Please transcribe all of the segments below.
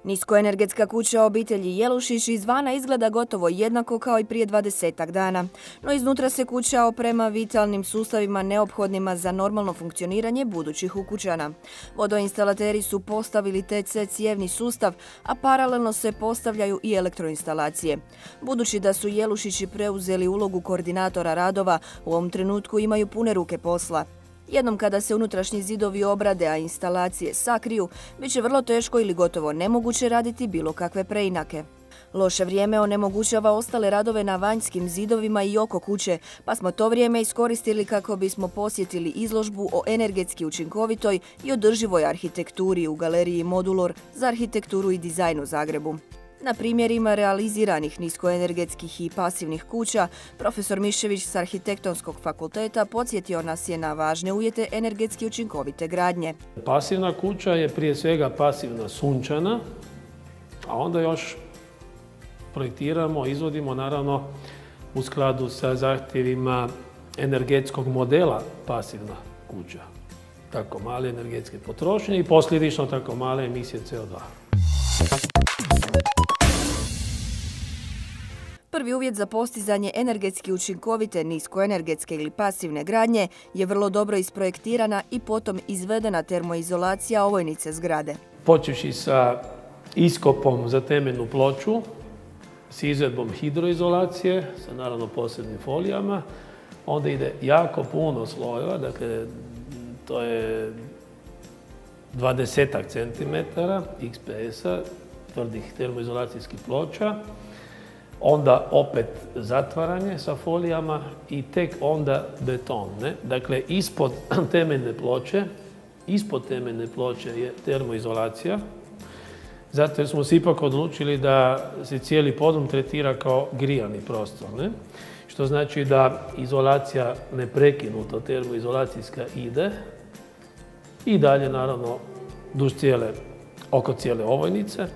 Niskoenergetska kuća obitelji Jelušić izvana izgleda gotovo jednako kao i prije 20-ak dana, no iznutra se kuća oprema vitalnim sustavima neophodnima za normalno funkcioniranje budućih ukućana. Vodoinstalateri su postavili TC cijevni sustav, a paralelno se postavljaju i elektroinstalacije. Budući da su Jelušići preuzeli ulogu koordinatora radova, u ovom trenutku imaju pune ruke posla. Jednom kada se unutrašnji zidovi obrade, a instalacije sakriju, bit će vrlo teško ili gotovo nemoguće raditi bilo kakve preinake. Loše vrijeme onemogućava ostale radove na vanjskim zidovima i oko kuće, pa smo to vrijeme iskoristili kako bismo posjetili izložbu o energetski učinkovitoj i održivoj arhitekturi u galeriji Modulor za arhitekturu i dizajn u Zagrebu. Na primjerima realiziranih niskoenergetskih i pasivnih kuća, profesor Mišević s Arhitektonskog fakulteta podsjetio nas je na važne uvjete energetski učinkovite gradnje. Pasivna kuća je prije svega pasivna sunčana, a onda još projektiramo, izvodimo naravno u skladu sa zahtjevima energetskog modela pasivna kuća. Tako male energetske potrošnje i posljedično tako male emisije CO2. Prvi uvjet za postizanje energetski učinkovite niskoenergetske ili pasivne gradnje je vrlo dobro isprojektirana i potom izvedena termoizolacija ovojnice zgrade. Počevši sa iskopom za temeljnu ploču, s izvedbom hidroizolacije, sa naravno posebnim folijama, onda ide jako puno slojeva, dakle to je 20 centimetara XPS-a, tvrdih termoizolacijskih ploča, onda opet zatvaranje sa folijama i tek onda beton. Dakle, ispod temeljne ploče je termoizolacija, zato jer smo se ipak odlučili da se cijeli podrum tretira kao grijani prostor. Što znači da izolacija neprekinuto termoizolacijska ide i dalje naravno duž oko cijele ovojnice.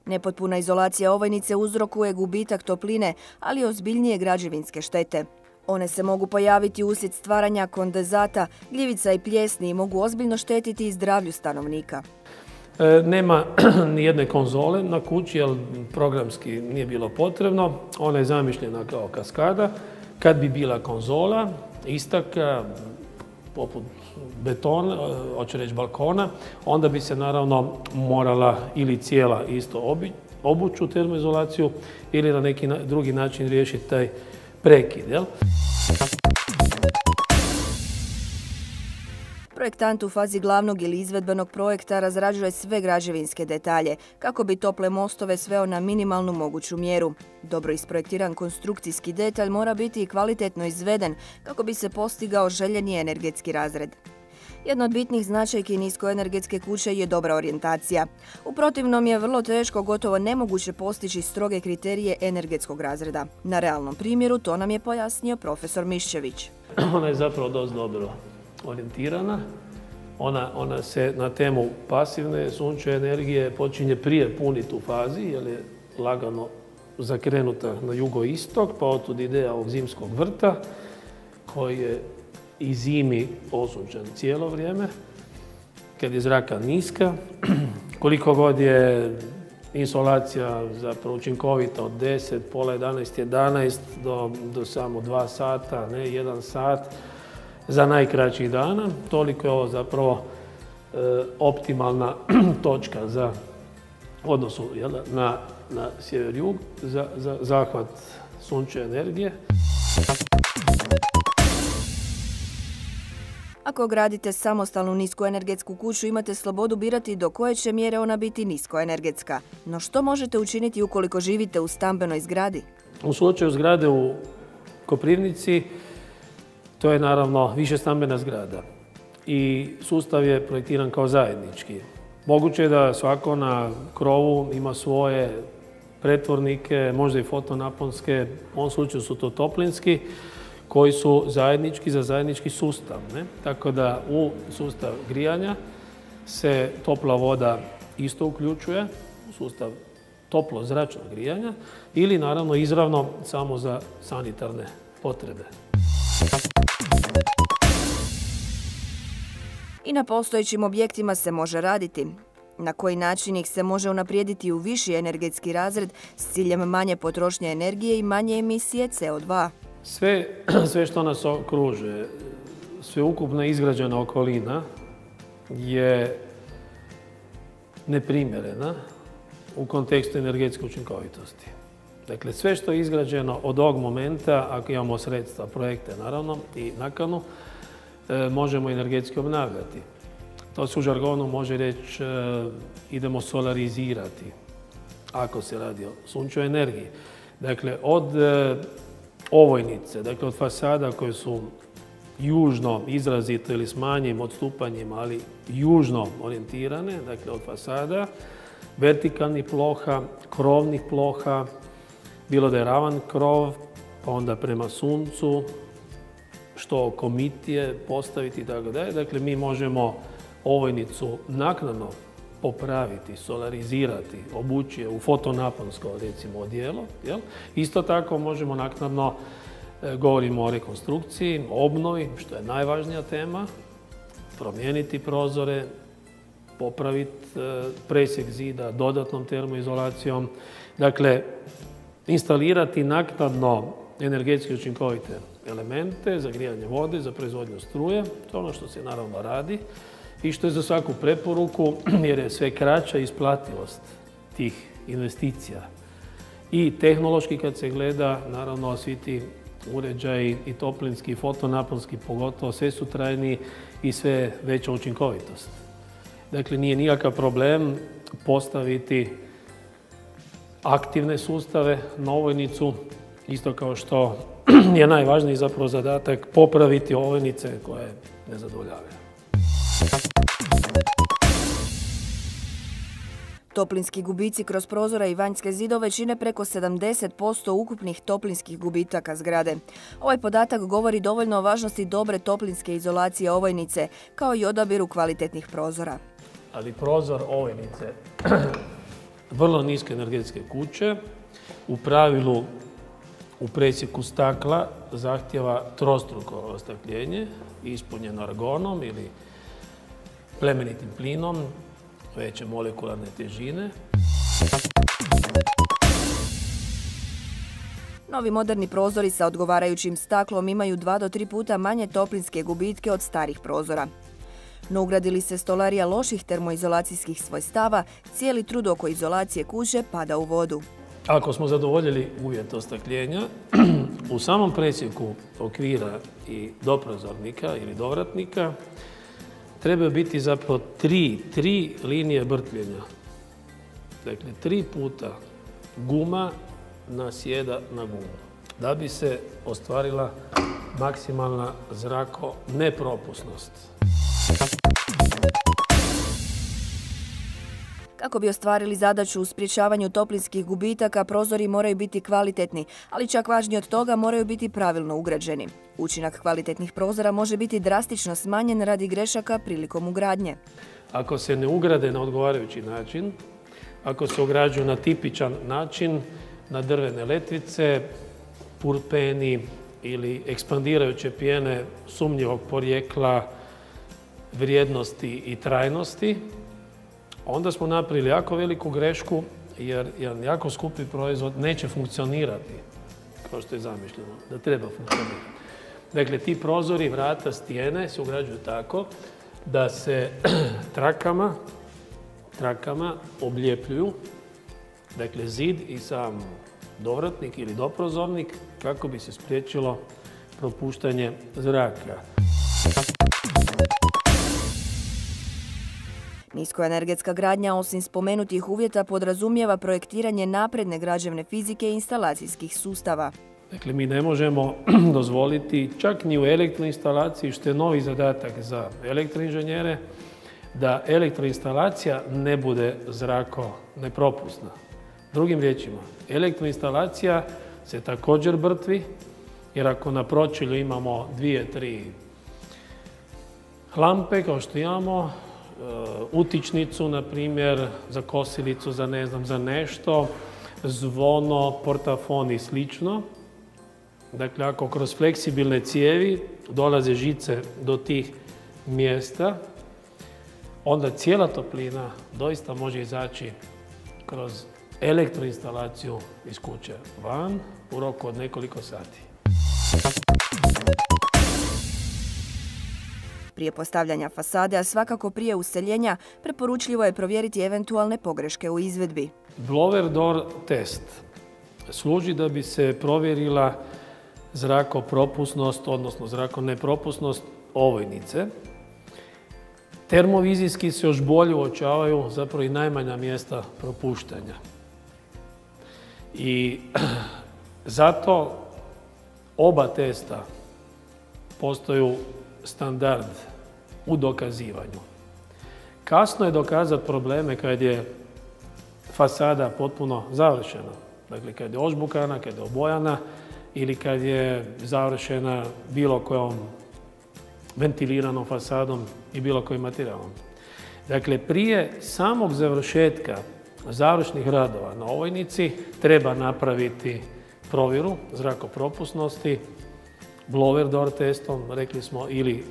Nepotpuna izolacija ovojnice uzrokuje gubitak topline, ali i ozbiljnije građevinske štete. One se mogu pojaviti uslijed stvaranja kondenzata, gljivica i pljesni i mogu ozbiljno štetiti i zdravlju stanovnika. Nema ni jedne konzole na kući, jer programski nije bilo potrebno. Ona je zamišljena kao kaskada. Kad bi bila konzola, istaka, poput betona, hoću reći balkona, onda bi se naravno morala ili cijela isto obući u termoizolaciju ili na neki drugi način riješiti taj prekid. Projektant u fazi glavnog ili izvedbenog projekta razrađuje sve građevinske detalje, kako bi tople mostove sveo na minimalnu moguću mjeru. Dobro isprojektiran konstrukcijski detalj mora biti i kvalitetno izveden, kako bi se postigao željeni energetski razred. Jedna od bitnih značajki niskoenergetske kuće je dobra orijentacija. U protivnom je vrlo teško, gotovo nemoguće postići stroge kriterije energetskog razreda. Na realnom primjeru to nam je pojasnio profesor Miščević. Ona je zapravo dosta dobro orijentirana. Ona se na temu pasivne sunčeve energije počinje prije puniti u fazi, jer je lagano zakrenuta na jugoistok, pa otud ideja ovog zimskog vrta, koji je i zimi osunčan cijelo vrijeme, kad je zraka niska. Koliko god je insolacija zapravo učinkovita od 10, pola 11, 11 do samo 2 sata, ne 1 sat, za najkraćih dana, toliko je ovo zapravo optimalna točka za odnosu na sjever-jug za zahvat sunčeve energije. Ako gradite samostalnu niskoenergetsku kuću, imate slobodu birati do koje će mjere ona biti niskoenergetska. No što možete učiniti ukoliko živite u stambenoj zgradi? U slučaju zgrade u Koprivnici, to je naravno višestambena zgrada i sustav je projektiran kao zajednički. Moguće je da svako na krovu ima svoje pretvornike, možda i fotonaponske, u ovom slučaju su to toplinski, koji su zajednički za zajednički sustav. Tako da u sustav grijanja se topla voda isto uključuje u sustav toplo-zračnog grijanja ili naravno izravno samo za sanitarne potrebe. I na postojećim objektima se može raditi. Na koji način ih se može unaprijediti u viši energetski razred s ciljem manje potrošnje energije i manje emisije CO2? Sve što nas okružuje, sveukupna izgrađena okolina je neprimjerena u kontekstu energetske učinkovitosti. Dakle, sve što je izgrađeno od ovog momenta, ako imamo sredstva, projekte naravno i nakanu, možemo energetski obnavljati. To se u žargonu može reći idemo solarizirati, ako se radi o sunčevoj energiji. Dakle, od ovojnice, dakle od fasada koje su južno izrazito ili s manjim odstupanjima, ali južno orijentirane, dakle od fasada, vertikalnih ploha, krovnih ploha, bilo da je ravan krov, pa onda prema suncu, što komitije postaviti i tako dalje. Dakle, mi možemo ovojnicu naknadno popraviti, solarizirati, obući je u fotonaponsko, recimo, odijelo. Isto tako možemo naknadno, govorimo o rekonstrukciji, obnovi, što je najvažnija tema, promijeniti prozore, popraviti presjek zida dodatnom termoizolacijom. Dakle, instalirati naknadno energetski učinkovite elemente za grijanje vode, za proizvodnju struje. To je ono što se naravno radi i što je za svaku preporuku, jer je sve kraća isplativost tih investicija. I tehnološki kad se gleda, naravno svi ti uređaji i toplinski i fotonaponski pogotovo, sve su trajniji i sve veća učinkovitost. Dakle, nije nikakav problem postaviti aktivne sustave na ovojnicu, isto kao što je najvažniji zapravo zadatak popraviti ovojnice koje ne zadovoljavaju. Toplinski gubici kroz prozora i vanjske zidove čine preko 70% ukupnih toplinskih gubitaka zgrade. Ovaj podatak govori dovoljno o važnosti dobre toplinske izolacije ovojnice, kao i odabiru kvalitetnih prozora. Ali prozor ovojnice vrlo niske energetske kuće, u pravilu u presjeku stakla zahtjeva trostruko ostakljenje, ispunjeno argonom ili plemenitim plinom, veće molekularne težine. Novi moderni prozori sa odgovarajućim staklom imaju 2 do 3 puta manje toplinske gubitke od starih prozora. No ugradi li se stolarija loših termoizolacijskih svojstava, cijeli trud oko izolacije kuće pada u vodu. Ako smo zadovoljili uvjet ostakljenja, u samom presjeku okvira i doprozornika ili dovratnika treba biti zapravo tri linije brtljenja. Dakle, 3 puta guma nasjeda na gumu, da bi se ostvarila maksimalna zrako-nepropusnost. Kako bi ostvarili zadaću u sprječavanju toplinskih gubitaka, prozori moraju biti kvalitetni, ali čak važnije od toga moraju biti pravilno ugrađeni. Učinak kvalitetnih prozora može biti drastično smanjen radi grešaka prilikom ugradnje. Ako se ne ugrade na odgovarajući način, ako se ugrađuju na tipičan način, na drvene letvice, purpeni ili ekspandirajuće pjene sumnjivog porijekla, vrijednosti i trajnosti, onda smo napravili jako veliku grešku jer jedan jako skupi proizvod neće funkcionirati kao što je zamišljeno, da treba funkcionirati. Dakle, ti prozori, vrata, stijene se ugrađuju tako da se trakama obljepljuju, dakle zid i sam dovratnik ili doprozornik kako bi se spriječilo propuštanje zraka. Niskoenergetska gradnja, osim spomenutih uvjeta, podrazumijeva projektiranje napredne građevne fizike i instalacijskih sustava. Dakle, mi ne možemo dozvoliti, čak ni u elektroinstalaciji, što je novi zadatak za elektroinženjere, da elektroinstalacija ne bude zrako nepropusna. Drugim riječima, elektroinstalacija se također brtvi, jer ako na pročelju imamo 2-3 lampe, kao što imamo, utičnicu, na primjer, za kosilicu, za ne znam, za nešto, zvono, portafon i slično. Dakle, ako kroz fleksibilne cijevi dolaze žice do tih mjesta, onda cijela toplina doista može izaći kroz elektroinstalaciju iz kuće van u roku od nekoliko sati. Prije postavljanja fasade, a svakako prije useljenja, preporučljivo je provjeriti eventualne pogreške u izvedbi. Blower door test služi da bi se provjerila zrakopropusnost, odnosno zrakonepropusnost ovojnice. Termovizijski se još bolje uočavaju zapravo i najmanja mjesta propuštanja. I zato oba testa postaju standard u dokazivanju. Kasno je dokazati probleme kad je fasada potpuno završena. Dakle, kad je ožbukana, kad je obojana ili kad je završena bilo kojom ventiliranom fasadom i bilo kojim materijalom. Dakle, prije samog završetka završnih radova na ovojnici treba napraviti provjeru zrakopropusnosti blower door testom, rekli smo, ili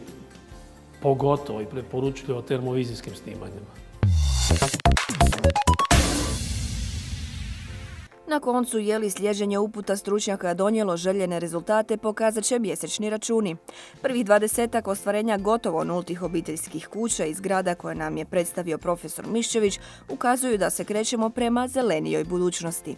pogotovo i preporučljivo termovizijskim snimanjima. Na koncu, je li sljeđenje uputa stručnjaka donijelo željene rezultate, pokazat će mjesečni računi. Prvih 20-ak ostvarenja gotovo nultih obiteljskih kuća iz grada koje nam je predstavio profesor Miščević ukazuju da se krećemo prema zelenijoj budućnosti.